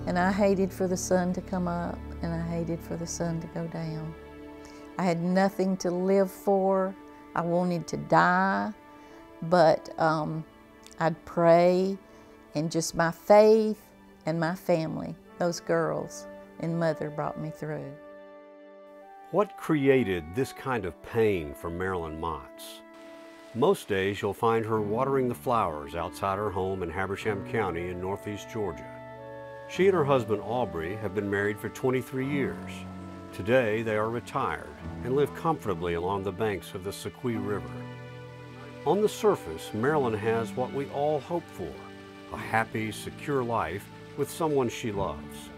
And I hated for the sun to come up, and I hated for the sun to go down. I had nothing to live for. I wanted to die, but I'd pray, and just my faith and my family, those girls and mother, brought me through. What created this kind of pain for Marilyn Motts? Most days you'll find her watering the flowers outside her home in Habersham County in northeast Georgia. She and her husband Aubrey have been married for 23 years. Today they are retired and live comfortably along the banks of the Sequoia River. On the surface, Marilyn has what we all hope for, a happy, secure life with someone she loves.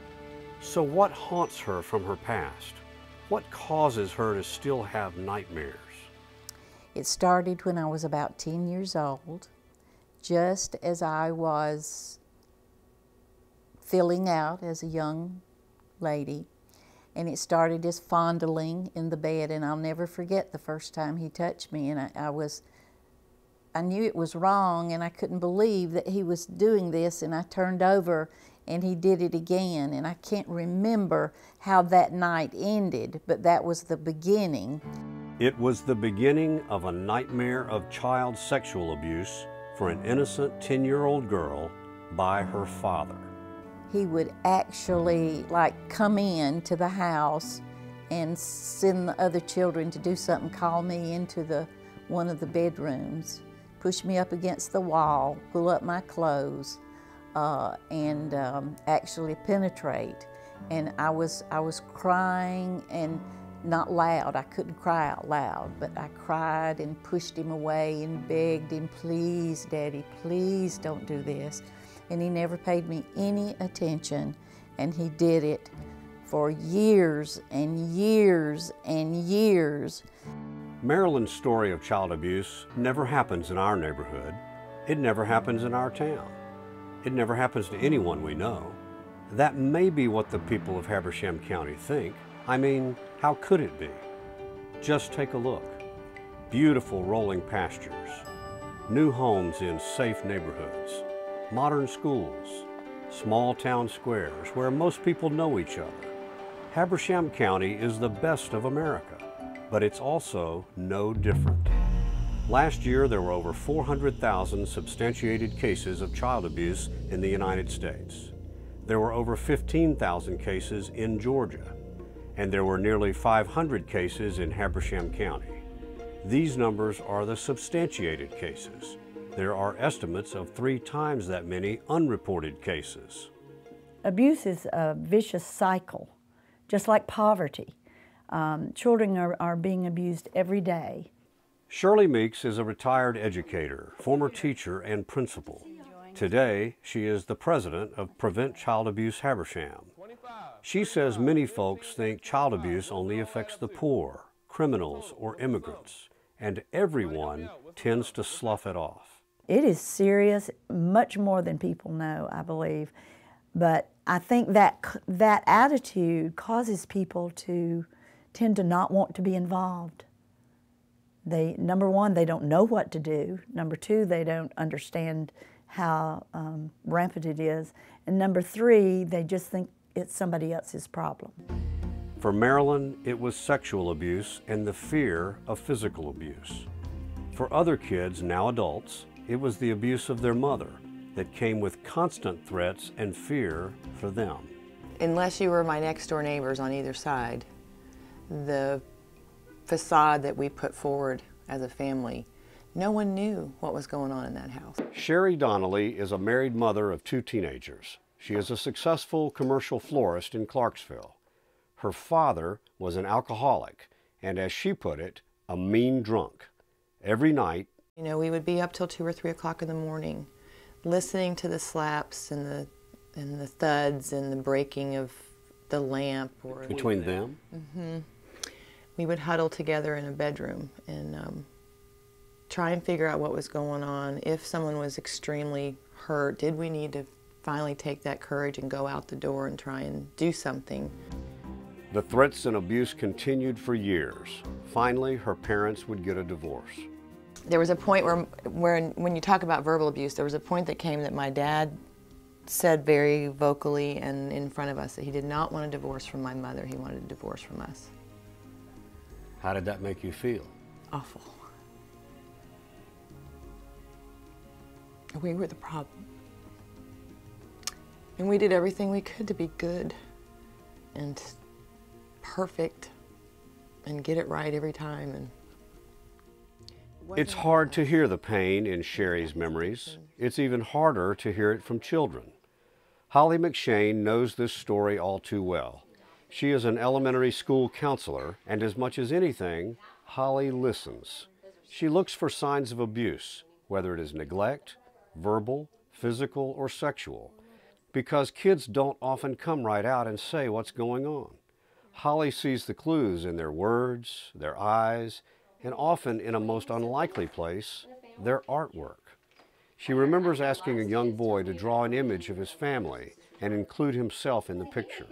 So what haunts her from her past? What causes her to still have nightmares? It started when I was about 10 years old, just as I was filling out as a young lady. And it started as fondling in the bed, and I'll never forget the first time he touched me. And I knew it was wrong, and I couldn't believe that he was doing this, and I turned over and he did it again. And I can't remember how that night ended, but that was the beginning. It was the beginning of a nightmare of child sexual abuse for an innocent 10-year-old girl by her father. He would actually come in to the house and send the other children to do something, call me into one of the bedrooms, push me up against the wall, pull up my clothes, and actually penetrate. And I was crying, and not loud. I couldn't cry out loud, but I cried and pushed him away and begged him, please, Daddy, please don't do this. And he never paid me any attention, and he did it for years and years and years. Marilyn's story of child abuse never happens in our neighborhood. It never happens in our town. It never happens to anyone we know. That may be what the people of Habersham County think. I mean, how could it be? Just take a look. Beautiful rolling pastures, new homes in safe neighborhoods, modern schools, small town squares where most people know each other. Habersham County is the best of America, but it's also no different. Last year, there were over 400,000 substantiated cases of child abuse in the United States. There were over 15,000 cases in Georgia, and there were nearly 500 cases in Habersham County. These numbers are the substantiated cases. There are estimates of 3 times that many unreported cases. Abuse is a vicious cycle, just like poverty. Children are being abused every day. Shirley Meeks is a retired educator, former teacher, and principal. Today, she is the president of Prevent Child Abuse Habersham. She says many folks think child abuse only affects the poor, criminals, or immigrants, and everyone tends to slough it off. It is serious, much more than people know, I believe. But I think that attitude causes people to tend to not want to be involved. Number one, they don't know what to do. Number two, they don't understand how rampant it is. And number three, they just think it's somebody else's problem. For Marilyn, it was sexual abuse and the fear of physical abuse. For other kids, now adults, it was the abuse of their mother that came with constant threats and fear for them. Unless you were my next door neighbors on either side, the facade that we put forward as a family, no one knew what was going on in that house. Sherry Donnelly is a married mother of 2 teenagers. She is a successful commercial florist in Clarksville. Her father was an alcoholic and, as she put it, a mean drunk. Every night, you know, we would be up till 2 or 3 o'clock in the morning, listening to the slaps and the thuds and the breaking of the lamp. Between them? Mm-hmm. We would huddle together in a bedroom and try and figure out what was going on. If someone was extremely hurt, did we need to finally take that courage and go out the door and try and do something? The threats and abuse continued for years. Finally, her parents would get a divorce. There was a point where when you talk about verbal abuse, there was a point that came that my dad said very vocally and in front of us that he did not want a divorce from my mother. He wanted a divorce from us. How did that make you feel? Awful. We were the problem. And we did everything we could to be good and perfect and get it right every time. And it's hard to hear the pain in Sherry's memories. It's even harder to hear it from children. Holly McShane knows this story all too well. She is an elementary school counselor, and as much as anything, Holly listens. She looks for signs of abuse, whether it is neglect, verbal, physical, or sexual, because kids don't often come right out and say what's going on. Holly sees the clues in their words, their eyes, and often in a most unlikely place, their artwork. She remembers asking a young boy to draw an image of his family and include himself in the picture.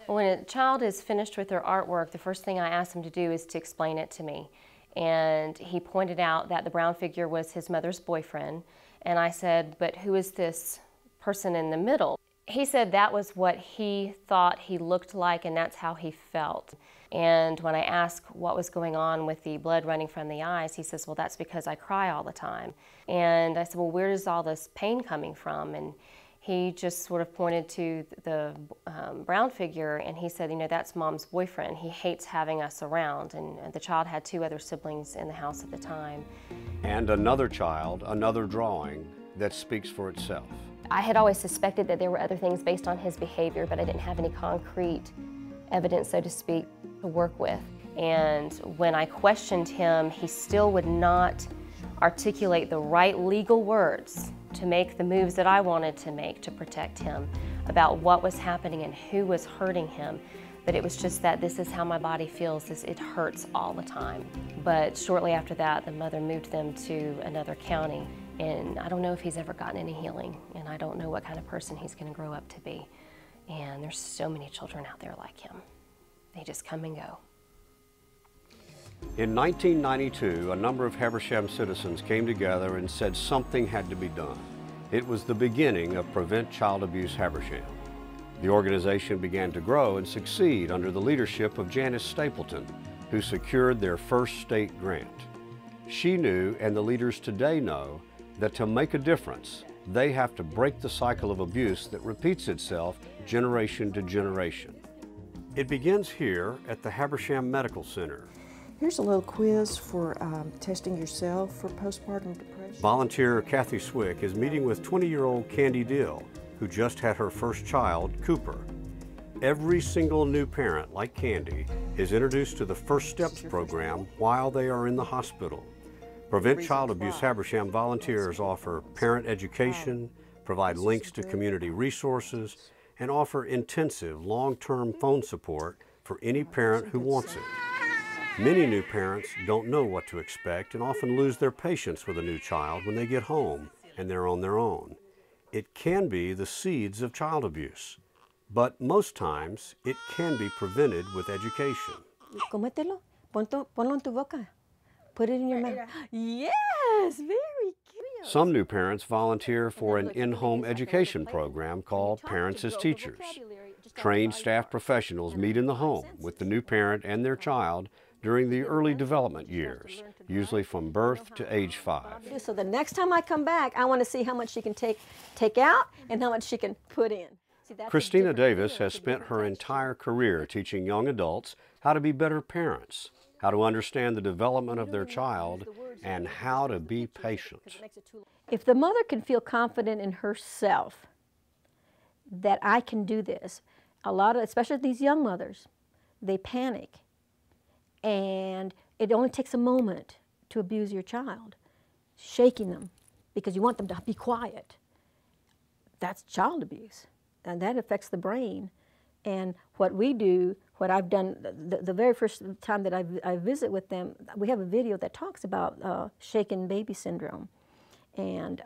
When a child is finished with their artwork, the first thing I ask them to do is to explain it to me. And he pointed out that the brown figure was his mother's boyfriend. And I said, but who is this person in the middle? He said that was what he thought he looked like, and that's how he felt. And when I asked what was going on with the blood running from the eyes, he says, well, that's because I cry all the time. And I said, well, where is all this pain coming from? And he just sort of pointed to the brown figure, and he said, you know, that's Mom's boyfriend. He hates having us around. And the child had 2 other siblings in the house at the time. And another child, another drawing that speaks for itself. I had always suspected that there were other things based on his behavior, but I didn't have any concrete evidence, so to speak, to work with. And when I questioned him, he still would not articulate the right legal words to make the moves that I wanted to make to protect him about what was happening and who was hurting him. But it was just that this is how my body feels, it hurts all the time. But shortly after that, the mother moved them to another county. And I don't know if he's ever gotten any healing, and I don't know what kind of person he's going to grow up to be. And there's so many children out there like him. They just come and go. In 1992, a number of Habersham citizens came together and said something had to be done. It was the beginning of Prevent Child Abuse Habersham. The organization began to grow and succeed under the leadership of Janice Stapleton, who secured their first state grant. She knew, and the leaders today know, that to make a difference, they have to break the cycle of abuse that repeats itself generation to generation. It begins here at the Habersham Medical Center. Here's a little quiz for testing yourself for postpartum depression. Volunteer Kathy Swick is meeting with 20-year-old Candy Dill, who just had her first child, Cooper. Every single new parent, like Candy, is introduced to the First Steps program while they are in the hospital. Prevent Child Abuse Habersham volunteers offer parent education, provide links to community resources, and offer intensive long-term phone support for any parent who wants it. Many new parents don't know what to expect and often lose their patience with a new child when they get home and they're on their own. It can be the seeds of child abuse, but most times it can be prevented with education. Cómetelo, ponlo en tu boca. Put it in your mouth. Yes, very cute. Some new parents volunteer for an in-home education program called Parents as Teachers. Trained staff professionals meet in the home with the new parent and their child during the early development years, usually from birth to age 5. So the next time I come back, I want to see how much she can take out and how much she can put in. See, Christina Davis has spent her entire career teaching young adults how to be better parents, how to understand the development of their child, and how to be patient. If the mother can feel confident in herself that I can do this, especially these young mothers, they panic. And it only takes a moment to abuse your child, shaking them because you want them to be quiet. That's child abuse, and that affects the brain. And what we do, what I've done, the very first time that I visit with them, we have a video that talks about shaken baby syndrome. And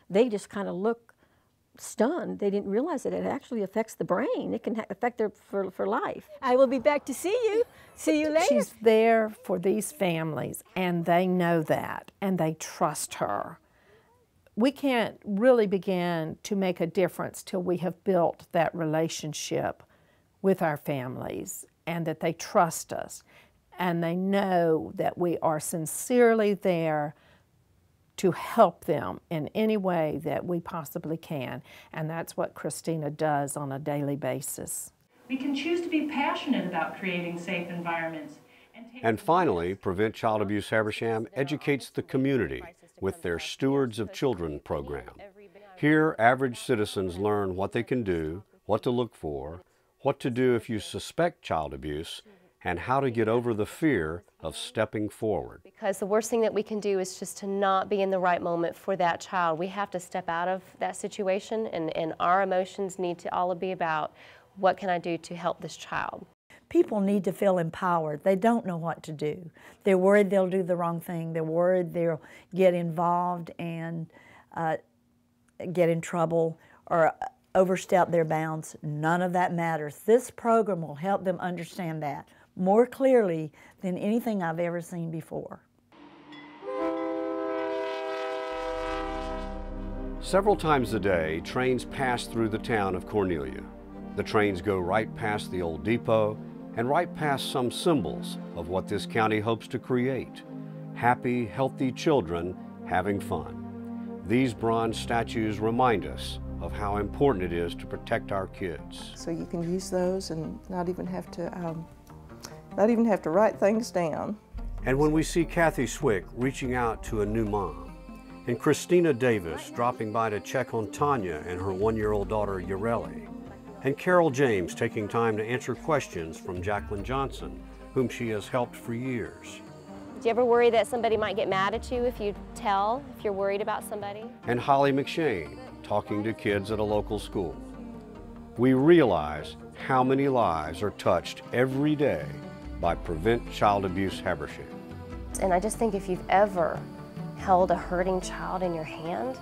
they just kind of look stunned. They didn't realize that it actually affects the brain. It can affect them for life. I will be back to see you. See you later. She's there for these families, and they know that, and they trust her we can't really begin to make a difference till we have built that relationship with our families and that they trust us and they know that we are sincerely there to help them in any way that we possibly can. And that's what Christina does on a daily basis. We can choose to be passionate about creating safe environments. And finally, Prevent Child Abuse Habersham educates the community with their Stewards of Children program. Here, average citizens learn what they can do, what to look for, what to do if you suspect child abuse, and how to get over the fear of stepping forward. Because the worst thing that we can do is just to not be in the right moment for that child. We have to step out of that situation, and our emotions need to all be about what can I do to help this child. People need to feel empowered. They don't know what to do. They're worried they'll do the wrong thing. They're worried they'll get involved and get in trouble or overstep their bounds. None of that matters. This program will help them understand that more clearly than anything I've ever seen before. Several times a day, trains pass through the town of Cornelia. The trains go right past the old depot and right past some symbols of what this county hopes to create: happy, healthy children having fun. These bronze statues remind us of how important it is to protect our kids. So you can use those and not even have to write things down. And when we see Kathy Swick reaching out to a new mom, and Christina Davis dropping by to check on Tanya and her one-year-old daughter Yareli, and Carol James taking time to answer questions from Jacqueline Johnson, whom she has helped for years. Do you ever worry that somebody might get mad at you if you tell, if you're worried about somebody? And Holly McShane talking to kids at a local school. We realize how many lives are touched every day by Prevent Child Abuse Habersham. And I just think if you've ever held a hurting child in your hand,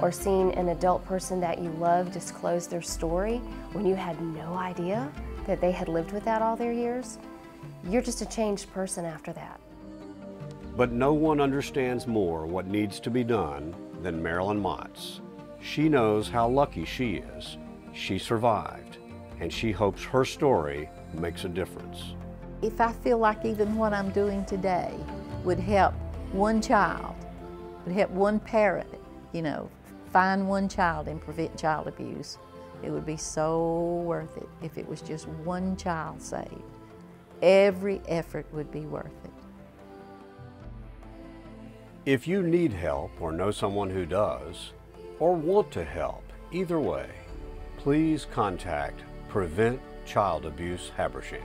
or seen an adult person that you love disclose their story when you had no idea that they had lived with that all their years, you're just a changed person after that. But no one understands more what needs to be done than Marilyn Motts. She knows how lucky she is. She survived, and she hopes her story makes a difference. If I feel like even what I'm doing today would help one child, would help one parent, you know, find one child and prevent child abuse, it would be so worth it if it was just one child saved. Every effort would be worth it. If you need help or know someone who does, or want to help, either way, please contact Prevent Child Abuse Habersham.